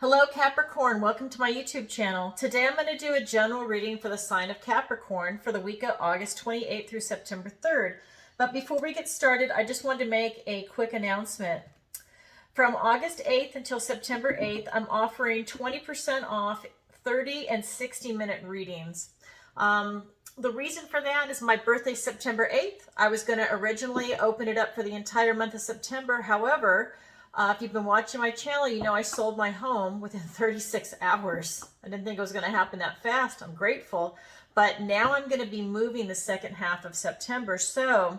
Hello Capricorn, welcome to my YouTube channel. Today I'm going to do a general reading for the sign of Capricorn for the week of August 28th through September 3rd. But before we get started, I just wanted to make a quick announcement. From August 8th until September 8th, I'm offering 20% off 30 and 60-minute readings. The reason for that is my birthday, September 8th. I was going to originally open it up for the entire month of September. However, if you've been watching my channel, you know I sold my home within 36 hours. I didn't think it was going to happen that fast. I'm grateful. But now I'm going to be moving the second half of September. So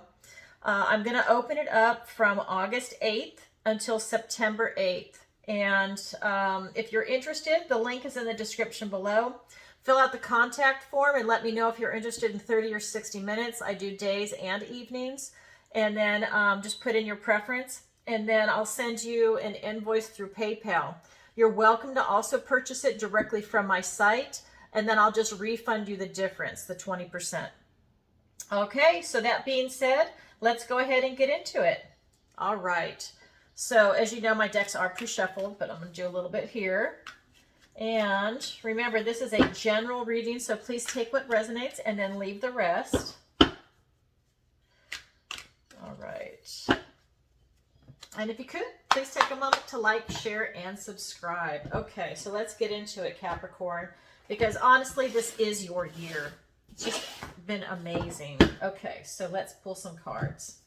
I'm going to open it up from August 8th until September 8th. And if you're interested, the link is in the description below. Fill out the contact form and let me know if you're interested in 30 or 60 minutes. I do days and evenings. And then just put in your preference. And then I'll send you an invoice through PayPal. You're welcome to also purchase it directly from my site, and then I'll just refund you the difference, the 20%. Okay, so that being said, let's go ahead and get into it. All right, so as you know, my decks are pre-shuffled, but I'm going to do a little bit here. And remember, this is a general reading, so please take what resonates and then leave the rest. All right. And if you could, please take a moment to like, share, and subscribe. Okay, so let's get into it, Capricorn, because honestly, this is your year. It's just been amazing. Okay, so let's pull some cards.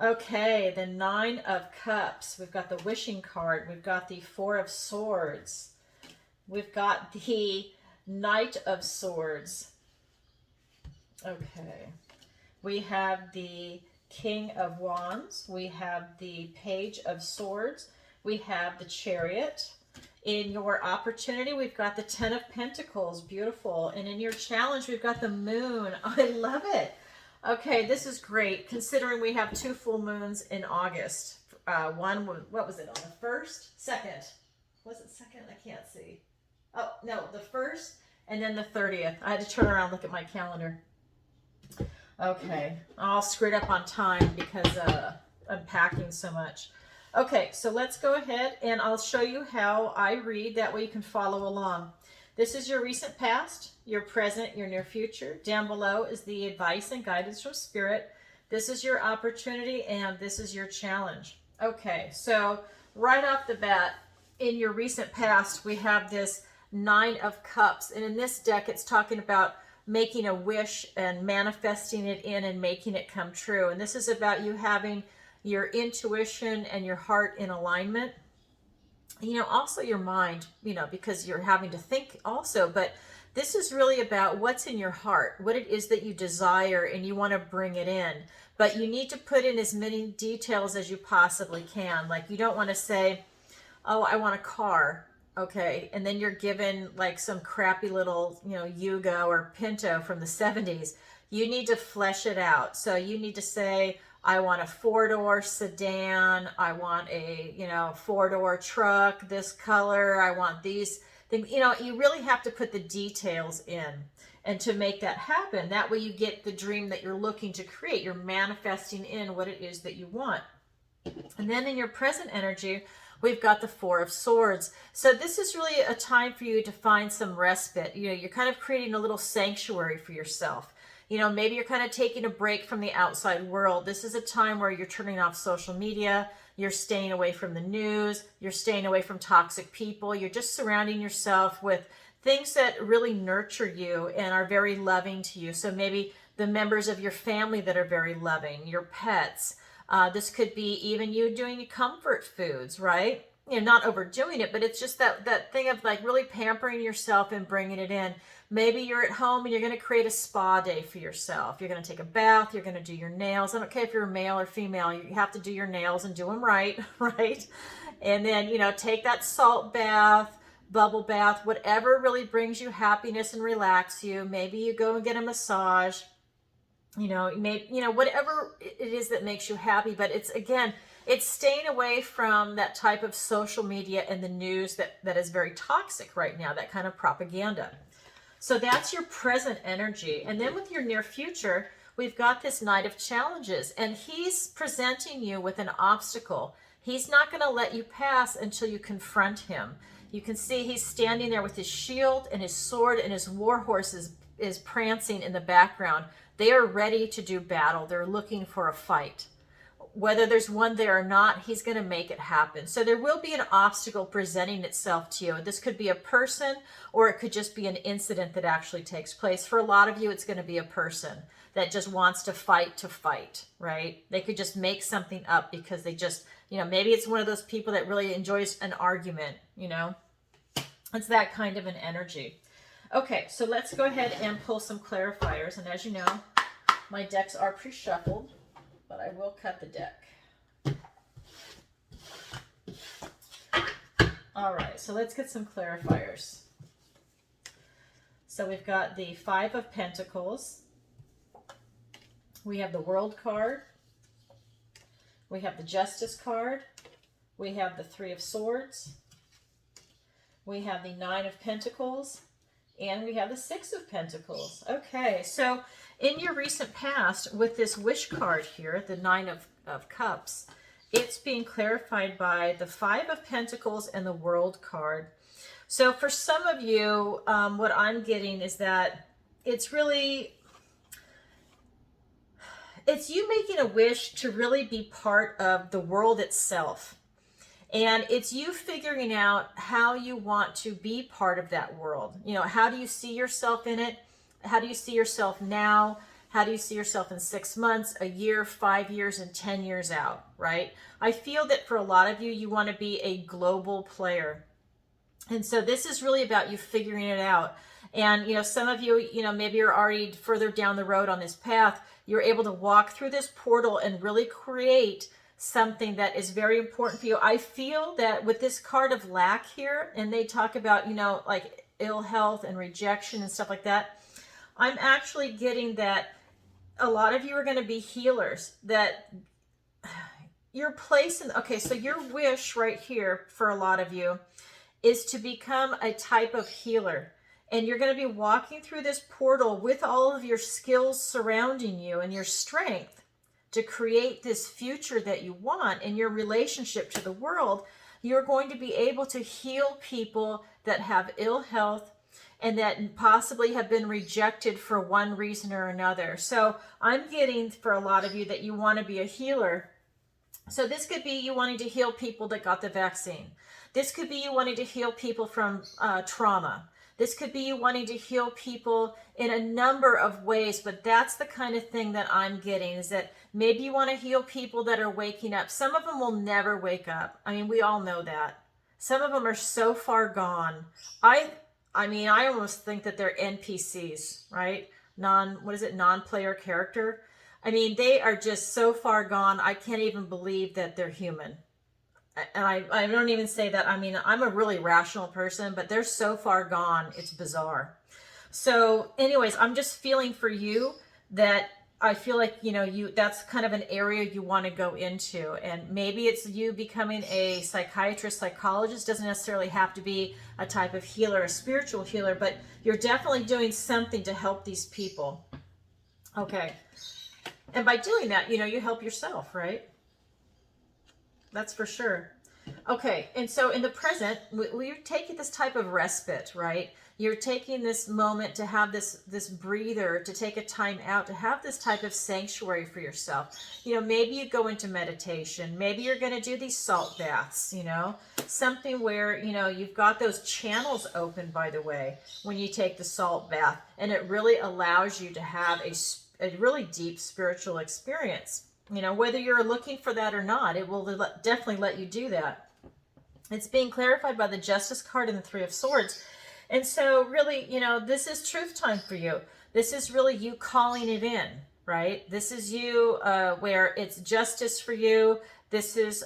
Okay, the Nine of Cups. We've got the Wishing card. We've got the Four of Swords. We've got the Knight of Swords. Okay. We have the King of Wands, we have the Page of Swords, we have the Chariot. In your opportunity, we've got the Ten of Pentacles, beautiful. And in your challenge, we've got the Moon. I love it. Okay, this is great, considering we have two full moons in August. One, what was it, on the 1st? 2nd. Was it 2nd? I can't see. Oh, no, the 1st, and then the 30th. I had to turn around and look at my calendar. Okay, all screwed up on time because I'm packing so much. Okay, so let's go ahead and I'll show you how I read. That way you can follow along. This is your recent past, your present, your near future. Down below is the advice and guidance from Spirit. This is your opportunity and this is your challenge. Okay, so right off the bat, in your recent past, we have this Nine of Cups. And in this deck, it's talking about making a wish and manifesting it in and making it come true. And this is about you having your intuition and your heart in alignment. You know, also your mind, you know, because you're having to think also. But this is really about what's in your heart, what it is that you desire and you want to bring it in. But you need to put in as many details as you possibly can. Like, you don't want to say, oh, I want a car. Okay, and then you're given like some crappy little, you know, Yugo or Pinto from the 70s. You need to flesh it out. So you need to say, I want a 4-door sedan. I want a, you know, 4-door truck, this color. I want these things. You know, you really have to put the details in. And to make that happen, that way you get the dream that you're looking to create. You're manifesting in what it is that you want. And then in your present energy, we've got the Four of Swords. So this is really a time for you to find some respite. You know, you're kind of creating a little sanctuary for yourself. You know, maybe you're kind of taking a break from the outside world. This is a time where you're turning off social media. You're staying away from the news. You're staying away from toxic people. You're just surrounding yourself with things that really nurture you and are very loving to you. So maybe the members of your family that are very loving, your pets. This could be even you doing comfort foods, right? You know, not overdoing it, but it's just that thing of like really pampering yourself and bringing it in. Maybe you're at home and you're going to create a spa day for yourself. You're going to take a bath. You're going to do your nails. I don't care if you're male or female. You have to do your nails and do them right, right? And then, you know, take that salt bath, bubble bath, whatever really brings you happiness and relax you. Maybe you go and get a massage. You know, maybe, you know, whatever it is that makes you happy. But it's, again, it's staying away from that type of social media and the news that is very toxic right now, that kind of propaganda. So that's your present energy. And then with your near future, we've got this Knight of Challenges, and he's presenting you with an obstacle. He's not going to let you pass until you confront him. You can see he's standing there with his shield and his sword, and his war horse is prancing in the background. They are ready to do battle. They're looking for a fight. Whether there's one there or not, he's going to make it happen. So there will be an obstacle presenting itself to you. This could be a person, or it could just be an incident that actually takes place. For a lot of you, it's going to be a person that just wants to fight, right? They could just make something up because they just, maybe it's one of those people that really enjoys an argument, It's that kind of an energy. Okay, so let's go ahead and pull some clarifiers. And as you know, my decks are pre-shuffled, but I will cut the deck. All right, so let's get some clarifiers. So we've got the Five of Pentacles. We have the World card. We have the Justice card. We have the Three of Swords. We have the Nine of Pentacles. And we have the Six of Pentacles. Okay, so in your recent past, with this Wish card here, the Nine of Cups, it's being clarified by the Five of Pentacles and the World card. So for some of you, what I'm getting is that it's really, it's you making a wish to really be part of the world itself. And it's you figuring out how you want to be part of that world. How do you see yourself in it? How do you see yourself now? How do you see yourself in 6 months, a year, 5 years, and 10 years out, right? I feel that for a lot of you, you want to be a global player. And so this is really about you figuring it out. And, some of you, maybe you're already further down the road on this path. You're able to walk through this portal and really create something that is very important for you. I feel that with this card of lack here, and they talk about, like ill health and rejection and stuff like that, I'm actually getting that a lot of you are going to be healers, that your place in, okay, so your wish right here for a lot of you is to become a type of healer. And you're going to be walking through this portal with all of your skills surrounding you and your strength to create this future that you want in your relationship to the world. You're going to be able to heal people that have ill health and that possibly have been rejected for one reason or another. So I'm getting for a lot of you that you want to be a healer. So this could be you wanting to heal people that got the vaccine. This could be you wanting to heal people from trauma. This could be you wanting to heal people in a number of ways, but that's the kind of thing that I'm getting, is that maybe you want to heal people that are waking up. Some of them will never wake up. I mean, we all know that. Some of them are so far gone. I almost think that they're NPCs, right? Non-player character. I mean, they are just so far gone. I can't even believe that they're human. And I don't even say that. I mean, I'm a really rational person, but they're so far gone. It's bizarre. So anyways, I'm just feeling for you that I feel like, that's kind of an area you want to go into. And maybe it's you becoming a psychiatrist, psychologist. Doesn't necessarily have to be a type of healer, a spiritual healer, but you're definitely doing something to help these people. Okay. And by doing that, you help yourself, right? That's for sure. Okay, and so in the present, we're taking this type of respite, right? You're taking this moment to have this breather, to take a time out, to have this type of sanctuary for yourself. Maybe you go into meditation. Maybe you're going to do these salt baths, something where, you've got those channels open, by the way, when you take the salt bath, and it really allows you to have a really deep spiritual experience. Whether you're looking for that or not, it will definitely let you do that. It's being clarified by the Justice card and the Three of Swords. And so really, this is truth time for you. This is really you calling it in, right? This is you where it's justice for you. This is,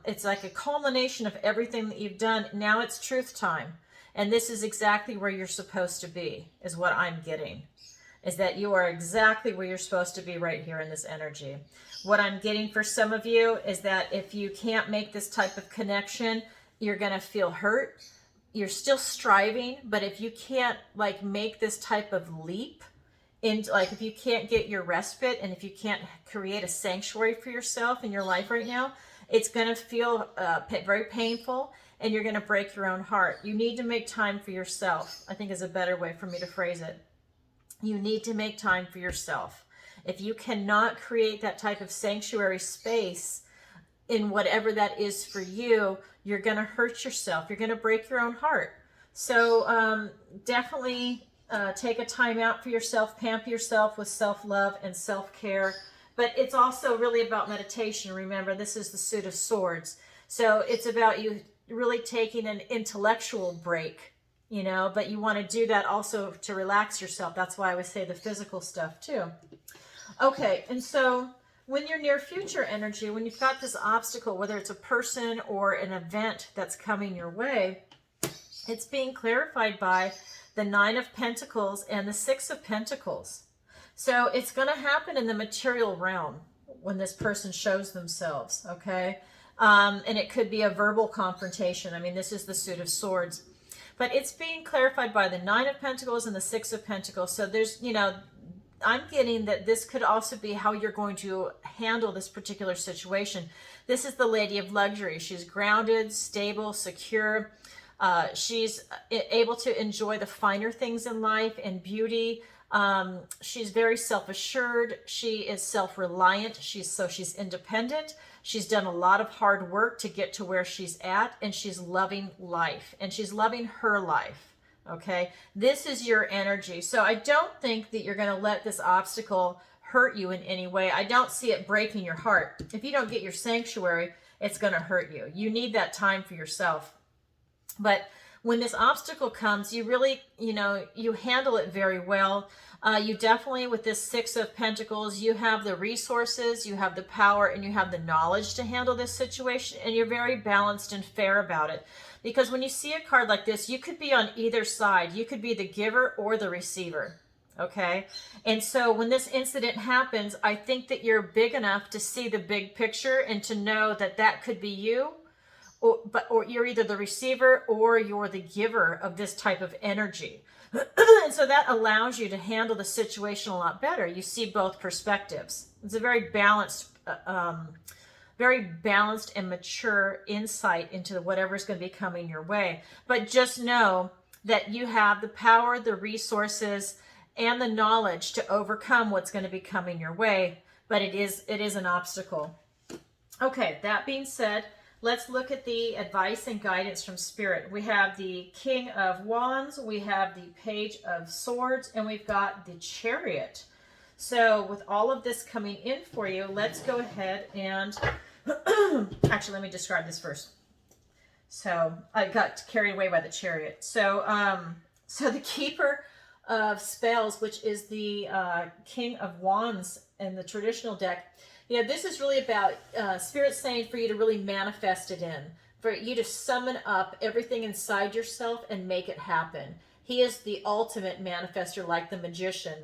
it's like a culmination of everything that you've done. Now it's truth time. And this is exactly where you're supposed to be, is what I'm getting. Is that you are exactly where you're supposed to be right here in this energy. What I'm getting for some of you is that if you can't make this type of connection, you're going to feel hurt. You're still striving, but if you can't make this type of leap into, if you can't get your respite, and if you can't create a sanctuary for yourself in your life right now, It's going to feel very painful, and you're going to break your own heart. You need to make time for yourself, I think is a better way for me to phrase it. You need to make time for yourself. If you cannot create that type of sanctuary space in whatever that is for you, you're going to hurt yourself. You're going to break your own heart. So definitely take a time out for yourself, pamper yourself with self-love and self-care. But it's also really about meditation. Remember, this is the suit of swords. So it's about you really taking an intellectual break, you know, but you want to do that also to relax yourself. That's why I would say the physical stuff too. Okay, and so when you're near future energy, when you've got this obstacle, whether it's a person or an event that's coming your way, it's being clarified by the Nine of Pentacles and the Six of Pentacles. So it's going to happen in the material realm when this person shows themselves, okay? And it could be a verbal confrontation. I mean, this is the suit of swords. But it's being clarified by the Nine of Pentacles and the Six of Pentacles. So there's, you know, I'm getting that this could also be how you're going to handle this particular situation. This is the Lady of Luxury. She's grounded, stable, secure. She's able to enjoy the finer things in life and beauty. She's very self-assured. She is self-reliant. She's independent. She's done a lot of hard work to get to where she's at, and she's loving life, and she's loving her life. Okay, this is your energy. So I don't think that you're going to let this obstacle hurt you in any way. I don't see it breaking your heart. If you don't get your sanctuary, it's going to hurt you. You need that time for yourself. But when this obstacle comes, you really, you know, you handle it very well. You definitely, with this Six of Pentacles, you have the resources, you have the power, and you have the knowledge to handle this situation, and you're very balanced and fair about it. Because when you see a card like this, you could be on either side. You could be the giver or the receiver, okay? And so when this incident happens, I think that you're big enough to see the big picture and to know that that could be you, or you're either the receiver or you're the giver of this type of energy. And so that allows you to handle the situation a lot better. You see both perspectives. It's a very balanced and mature insight into whatever's going to be coming your way. But just know that you have the power, the resources, and the knowledge to overcome what's going to be coming your way. But it is an obstacle. Okay, that being said, let's look at the advice and guidance from Spirit. We have the King of Wands, we have the Page of Swords, and we've got the Chariot. So with all of this coming in for you, let's go ahead and actually, let me describe this first. So I got carried away by the Chariot. So the Keeper of Spells, which is the King of Wands in the traditional deck, you know, this is really about Spirit saying for you to really manifest it in, for you to summon up everything inside yourself and make it happen. He is the ultimate manifester, like the magician,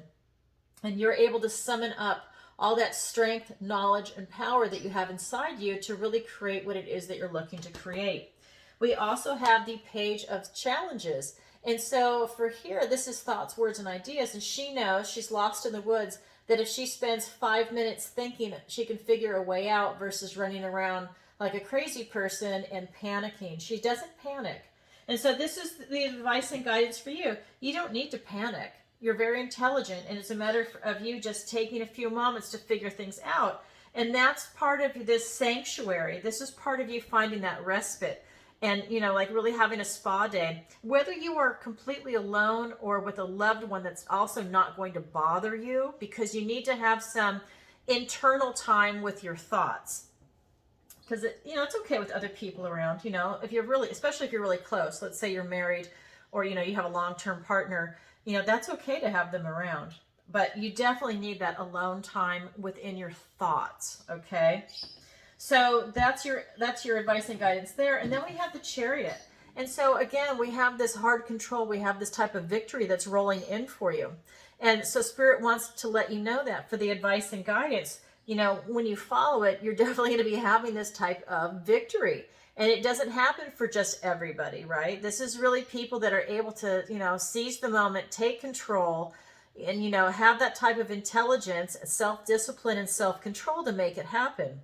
and you're able to summon up all that strength, knowledge, and power that you have inside you to really create what it is that you're looking to create. We also have the Page of Challenges. And so for here, this is thoughts, words, and ideas. And she knows, she's lost in the woods, that if she spends 5 minutes thinking, she can figure a way out versus running around like a crazy person and panicking. She doesn't panic. And so this is the advice and guidance for you. You don't need to panic. You're very intelligent, and it's a matter of you just taking a few moments to figure things out. And that's part of this sanctuary. This is part of you finding that respite and, you know, like really having a spa day. Whether you are completely alone or with a loved one that's also not going to bother you, because you need to have some internal time with your thoughts. Because, you know, it's okay with other people around, you know, if you're really, especially if you're really close. Let's say you're married or, you know, you have a long-term partner. You know, that's okay to have them around, but you definitely need that alone time within your thoughts, okay? So that's your advice and guidance there. And then we have the Chariot. And so again, we have this hard control. We have this type of victory that's rolling in for you. And so Spirit wants to let you know that for the advice and guidance, you know, when you follow it, you're definitely going to be having this type of victory. And it doesn't happen for just everybody, right? This is really people that are able to, you know, seize the moment, take control, and, you know, have that type of intelligence, self-discipline, and self-control to make it happen.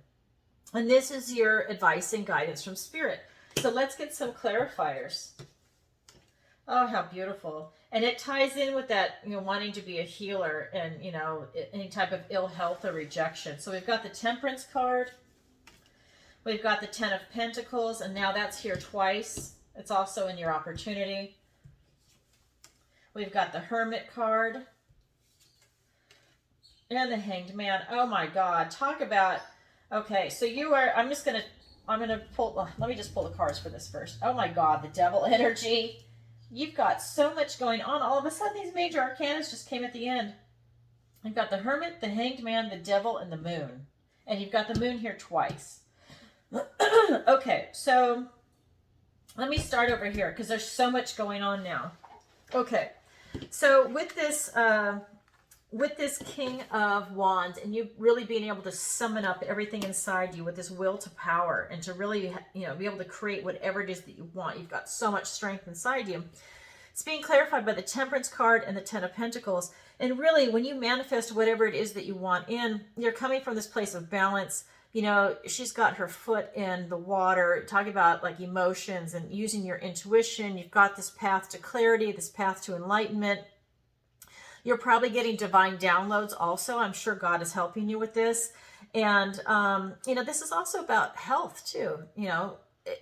And this is your advice and guidance from Spirit. So let's get some clarifiers. Oh, how beautiful. And it ties in with that, wanting to be a healer and, any type of ill health or rejection. So we've got the Temperance card. We've got the Ten of Pentacles, and now that's here twice. It's also in your opportunity. We've got the Hermit card. And the Hanged Man. Oh my God. Talk about, okay, so I'm going to pull, let me just pull the cards for this first. Oh my God, the Devil energy. You've got so much going on. All of a sudden, these major arcana just came at the end. You've got the Hermit, the Hanged Man, the Devil, and the Moon. And you've got the Moon here twice. Okay, so let me start over here because there's so much going on now. Okay, so with this King of Wands, and you really being able to summon up everything inside you with this will to power, and to really, be able to create whatever it is that you want. You've got so much strength inside you. It's being clarified by the Temperance card and the Ten of Pentacles. And really, when you manifest whatever it is that you want you're coming from this place of balance. She's got her foot in the water, talking about like emotions and using your intuition. You've got this path to clarity, this path to enlightenment. You're probably getting divine downloads also. I'm sure God is helping you with this. And, this is also about health too.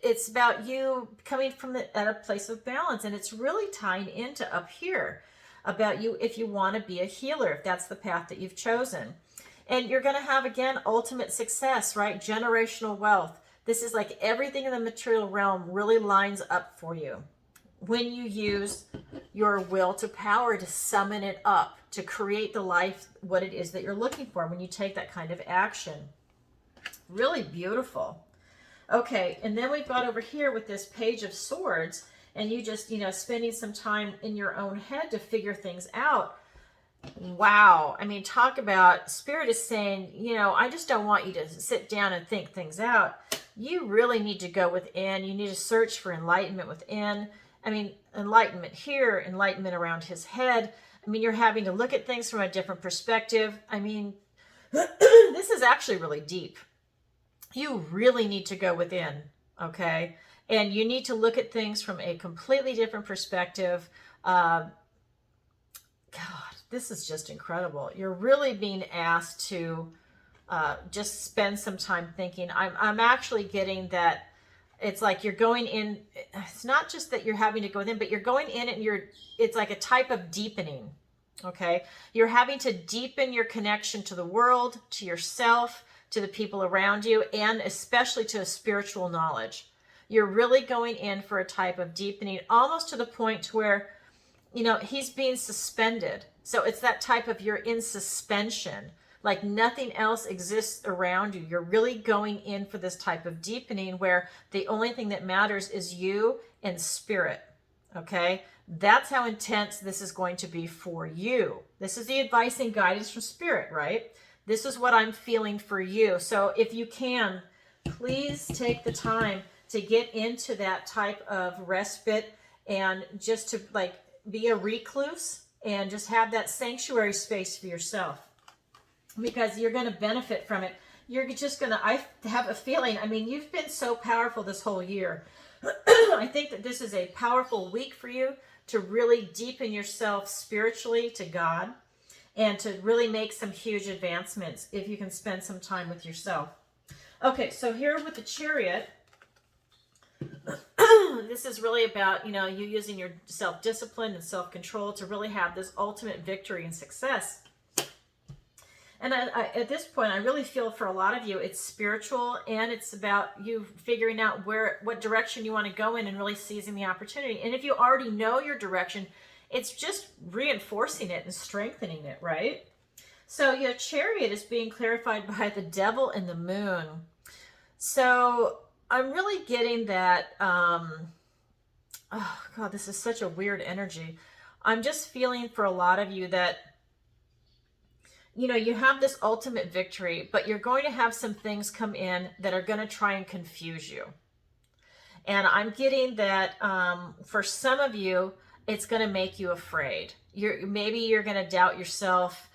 It's about you coming from at a place of balance. And it's really tying into up here about you if you want to be a healer, if that's the path that you've chosen. And you're going to have, again, ultimate success, right? Generational wealth. This is like everything in the material realm really lines up for you when you use your will to power to summon it up, to create the life, what it is that you're looking for when you take that kind of action. Really beautiful. Okay, and then we've got over here with this Page of Swords, and you just, spending some time in your own head to figure things out. Wow. I mean, talk about, Spirit is saying, I just don't want you to sit down and think things out. You really need to go within. You need to search for enlightenment within. I mean, enlightenment here, enlightenment around his head. I mean, you're having to look at things from a different perspective. I mean, this is actually really deep. You really need to go within, okay? And you need to look at things from a completely different perspective. God, this is just incredible. You're really being asked to just spend some time thinking. I'm actually getting that it's like you're going in. It's not just that you're having to go in, but you're going in and it's like a type of deepening. Okay. You're having to deepen your connection to the world, to yourself, to the people around you, and especially to a spiritual knowledge. You're really going in for a type of deepening, almost to the point where, he's being suspended. So it's that type of, you're in suspension, like nothing else exists around you. You're really going in for this type of deepening where the only thing that matters is you and spirit. Okay. That's how intense this is going to be for you. This is the advice and guidance from Spirit, right? This is what I'm feeling for you. So if you can, please take the time to get into that type of respite and just to like be a recluse and just have that sanctuary space for yourself, because you're going to benefit from it. You're just going to, I have a feeling, I mean, you've been so powerful this whole year. I think that this is a powerful week for you to really deepen yourself spiritually to God and to really make some huge advancements if you can spend some time with yourself. Okay, so here with the Chariot, this is really about, you using your self-discipline and self-control to really have this ultimate victory and success. And at this point, I really feel for a lot of you, it's spiritual, and it's about you figuring out what direction you want to go in and really seizing the opportunity. And if you already know your direction, it's just reinforcing it and strengthening it, right? So your Chariot is being clarified by the Devil and the Moon. So I'm really getting that, oh God, this is such a weird energy. I'm just feeling for a lot of you that, you have this ultimate victory, but you're going to have some things come in that are going to try and confuse you. And I'm getting that for some of you, it's going to make you afraid. Maybe you're going to doubt yourself.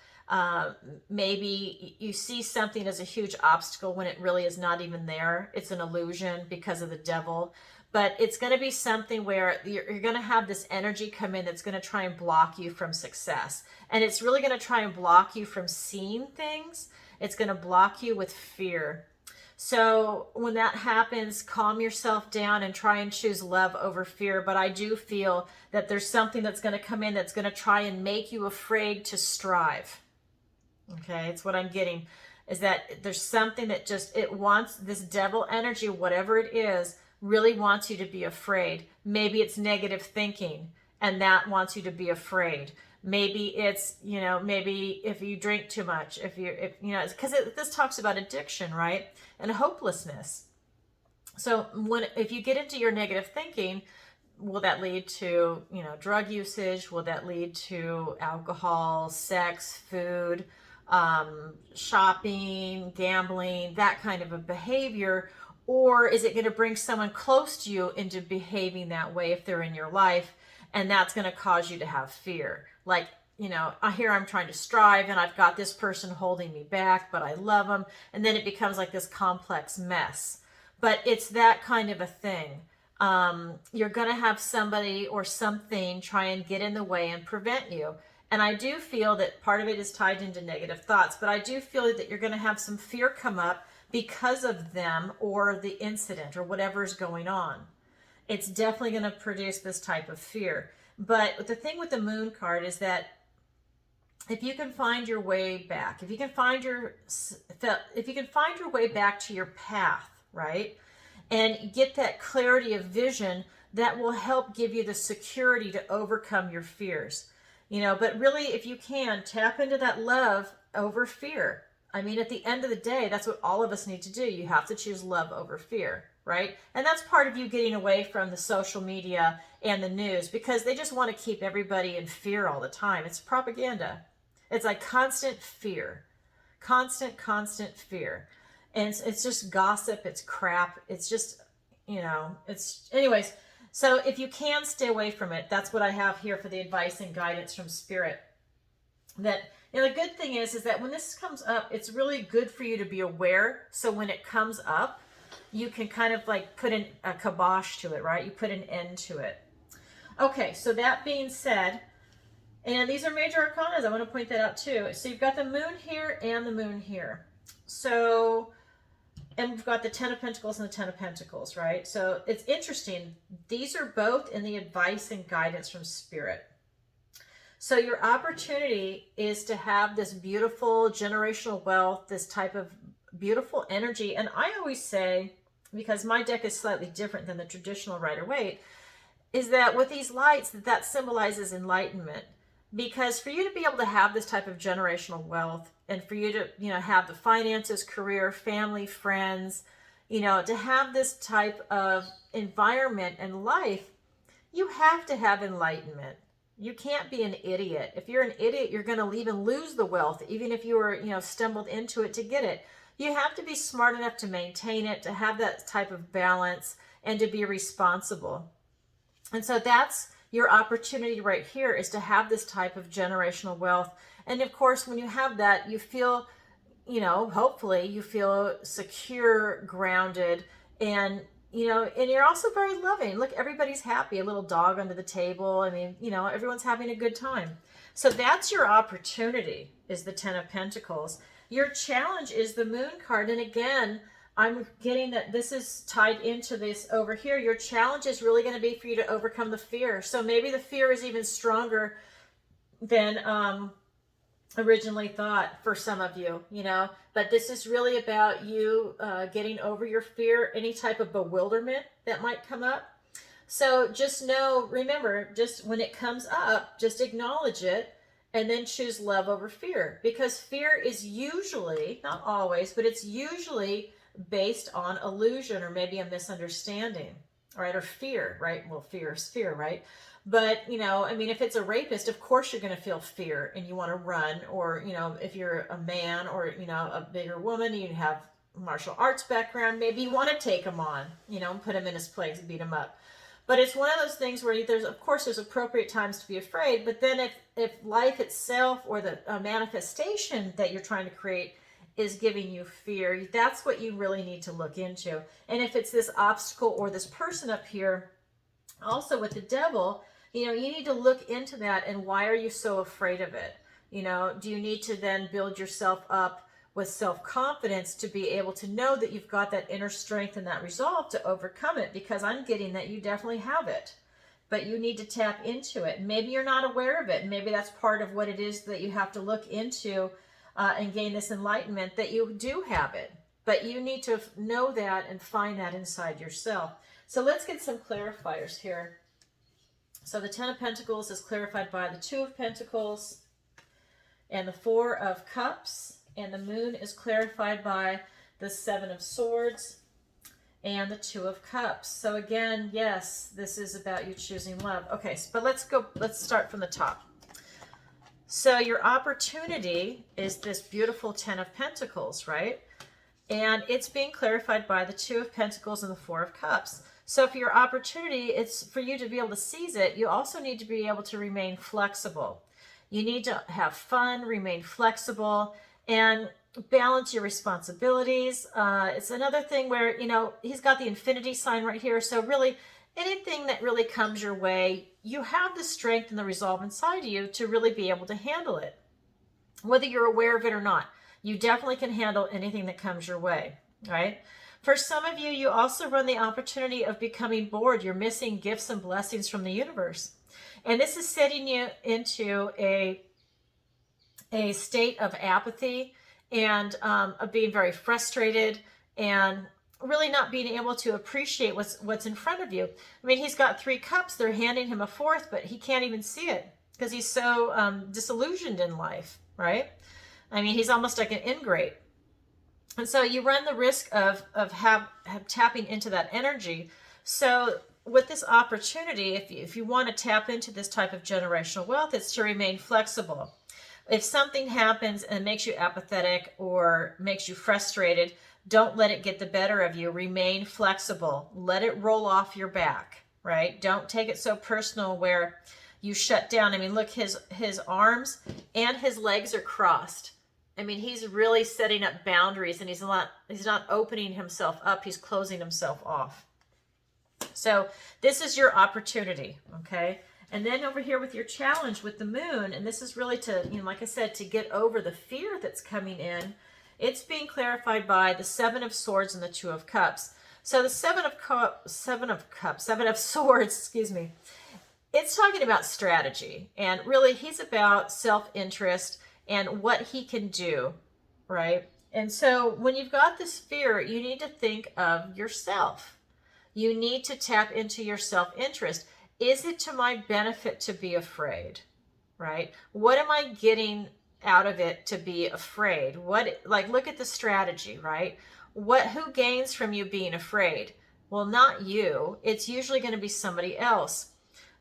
Maybe you see something as a huge obstacle when it really is not even there. It's an illusion because of the devil. But it's going to be something where you're going to have this energy come in that's going to try and block you from success. And it's really going to try and block you from seeing things. It's going to block you with fear. So when that happens, calm yourself down and try and choose love over fear. But I do feel that there's something that's going to come in that's going to try and make you afraid to strive. Okay, it's what I'm getting, is that there's something that just, it wants this devil energy, whatever it is, really wants you to be afraid. Maybe it's negative thinking, and that wants you to be afraid. Maybe it's, maybe if you drink too much, if because this talks about addiction, right? And hopelessness. So if you get into your negative thinking, will that lead to, drug usage? Will that lead to alcohol, sex, food, shopping, gambling, that kind of a behavior? Or is it going to bring someone close to you into behaving that way if they're in your life? And that's going to cause you to have fear. Like, I'm trying to strive and I've got this person holding me back, but I love them. And then it becomes like this complex mess. But it's that kind of a thing. You're going to have somebody or something try and get in the way and prevent you. And I do feel that part of it is tied into negative thoughts, but I do feel that you're going to have some fear come up because of them or the incident or whatever is going on. It's definitely going to produce this type of fear. But the thing with the moon card is that if you can find your way back, if you can find your way back to your path, right? And get that clarity of vision, that will help give you the security to overcome your fears. But really, if you can, tap into that love over fear. I mean, at the end of the day, that's what all of us need to do. You have to choose love over fear, right? And that's part of you getting away from the social media and the news, because they just want to keep everybody in fear all the time. It's propaganda. It's like constant fear, constant fear. And it's just gossip. It's crap. It's just, anyways. So if you can stay away from it, that's what I have here for the advice and guidance from Spirit. That, the good thing is that when this comes up, it's really good for you to be aware. So when it comes up, you can kind of like put a kibosh to it, right? You put an end to it. Okay, so that being said, and these are major arcanas. I want to point that out too. So you've got the moon here and the moon here. So, and we've got the Ten of Pentacles and the Ten of Pentacles, right? So it's interesting. These are both in the advice and guidance from Spirit. So your opportunity is to have this beautiful generational wealth, this type of beautiful energy. And I always say, because my deck is slightly different than the traditional Rider-Waite, is that with these lights, that symbolizes enlightenment. Because for you to be able to have this type of generational wealth, and for you to, have the finances, career, family, friends, to have this type of environment and life, you have to have enlightenment. You can't be an idiot. If you're an idiot, you're going to even lose the wealth, even if you were, stumbled into it to get it. You have to be smart enough to maintain it, to have that type of balance, and to be responsible. And so that's your opportunity right here, is to have this type of generational wealth. And of course, when you have that, you feel, hopefully you feel secure, grounded, and and you're also very loving. Look, everybody's happy. A little dog under the table. I mean, everyone's having a good time. So that's your opportunity, is the Ten of Pentacles. Your challenge is the Moon card. And again, I'm getting that this is tied into this over here. Your challenge is really going to be for you to overcome the fear. So maybe the fear is even stronger than originally thought for some of you, but this is really about you getting over your fear, any type of bewilderment that might come up. So just remember, just when it comes up, just acknowledge it and then choose love over fear, because fear is usually, not always, but it's usually based on illusion or maybe a misunderstanding, right? Or fear, right? Well, fear is fear, right? But, if it's a rapist, of course you're going to feel fear and you want to run. Or, if you're a man or, a bigger woman, you have martial arts background, maybe you want to take him on, and put him in his place and beat him up. But it's one of those things where there's, of course, there's appropriate times to be afraid. But then if life itself or the manifestation that you're trying to create is giving you fear, that's what you really need to look into. And if it's this obstacle or this person up here, also with the devil, you need to look into that. And why are you so afraid of it? Do you need to then build yourself up with self-confidence to be able to know that you've got that inner strength and that resolve to overcome it? Because I'm getting that you definitely have it, but you need to tap into it. Maybe you're not aware of it. Maybe that's part of what it is that you have to look into and gain this enlightenment, that you do have it. But you need to know that and find that inside yourself. So let's get some clarifiers here. So the Ten of Pentacles is clarified by the Two of Pentacles and the Four of Cups. And the Moon is clarified by the Seven of Swords and the Two of Cups. So again, yes, this is about you choosing love. Okay, but let's start from the top. So your opportunity is this beautiful Ten of Pentacles, right? And it's being clarified by the Two of Pentacles and the Four of Cups. So for your opportunity, it's for you to be able to seize it. You also need to be able to remain flexible. You need to have fun, remain flexible, and balance your responsibilities. It's another thing where, he's got the infinity sign right here. So really, anything that really comes your way, you have the strength and the resolve inside you to really be able to handle it. Whether you're aware of it or not, you definitely can handle anything that comes your way, right? For some of you, you also run the opportunity of becoming bored. You're missing gifts and blessings from the universe. And this is setting you into a state of apathy and of being very frustrated and really not being able to appreciate what's in front of you. I mean, he's got 3 cups. They're handing him a 4th, but he can't even see it because he's so disillusioned in life, right? I mean, he's almost like an ingrate. And so you run the risk of tapping into that energy. So with this opportunity, if you want to tap into this type of generational wealth, it's to remain flexible. If something happens and makes you apathetic or makes you frustrated, don't let it get the better of you. Remain flexible. Let it roll off your back, right? Don't take it so personal where you shut down. I mean, look, his arms and his legs are crossed. I mean, he's really setting up boundaries, and he's not opening himself up. He's closing himself off. So this is your opportunity, okay? And then over here with your challenge with the Moon, and this is really to, like I said, to get over the fear that's coming in. It's being clarified by the Seven of Swords and the Two of Cups. So the Seven of Swords, excuse me, it's talking about strategy. And really, he's about self-interest and what he can do, right? And so when you've got this fear, you need to think of yourself. You need to tap into your self-interest. Is it to my benefit to be afraid, right? What am I getting out of it to be afraid? Look at the strategy, right? Who gains from you being afraid? Well, not you. It's usually going to be somebody else.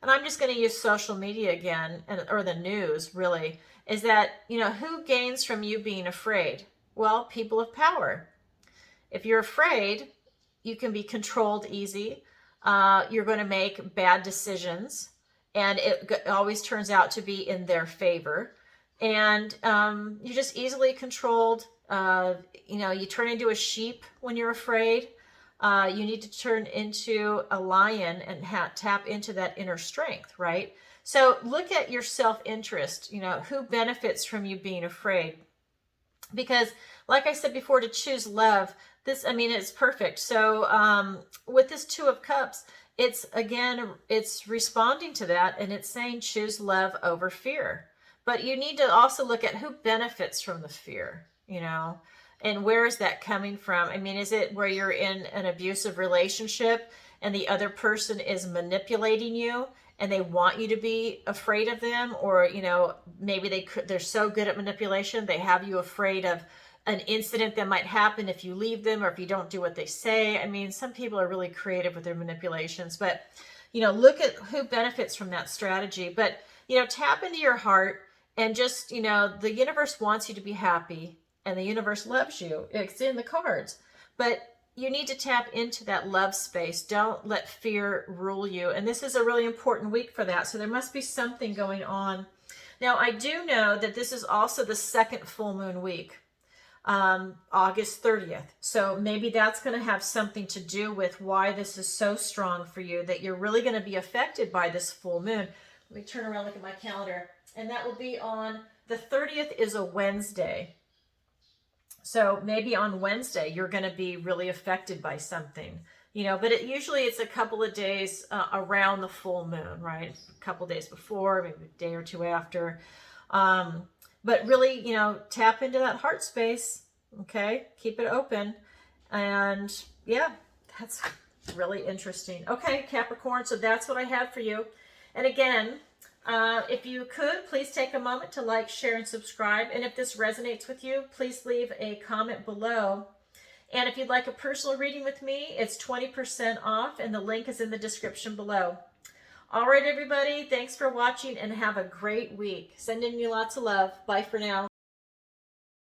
And I'm just going to use social media again, or the news really, is that, who gains from you being afraid? Well, people of power. If you're afraid, you can be controlled easy. You're going to make bad decisions, and it always turns out to be in their favor. And you're just easily controlled. You turn into a sheep when you're afraid. You need to turn into a lion and tap into that inner strength, right? So look at your self-interest. Who benefits from you being afraid? Because, like I said before, to choose love, it's perfect. So with this Two of Cups, it's responding to that, and it's saying choose love over fear. But you need to also look at who benefits from the fear, and where is that coming from? I mean, is it where you're in an abusive relationship and the other person is manipulating you and they want you to be afraid of them? Or, maybe they're so good at manipulation, they have you afraid of an incident that might happen if you leave them or if you don't do what they say. I mean, some people are really creative with their manipulations, but, look at who benefits from that strategy. But, tap into your heart and just, the universe wants you to be happy and the universe loves you. It's in the cards. But you need to tap into that love space. Don't let fear rule you. And this is a really important week for that. So there must be something going on. Now, I do know that this is also the second full moon week, August 30th. So maybe that's going to have something to do with why this is so strong for you, that you're really going to be affected by this full moon. Let me turn around, look at my calendar. And that will be on the 30th is a Wednesday. So maybe on Wednesday, you're going to be really affected by something, you know, but usually it's a couple of days around the full moon, right? A couple of days before, maybe a day or two after. But really, you know, tap into that heart space, okay? Keep it open. And yeah, that's really interesting. Okay, Capricorn, so that's what I have for you. And again, if you could, please take a moment to like, share, and subscribe. And if this resonates with you, please leave a comment below. And if you'd like a personal reading with me, it's 20% off, and the link is in the description below. All right, everybody, thanks for watching, and have a great week. Sending you lots of love. Bye for now.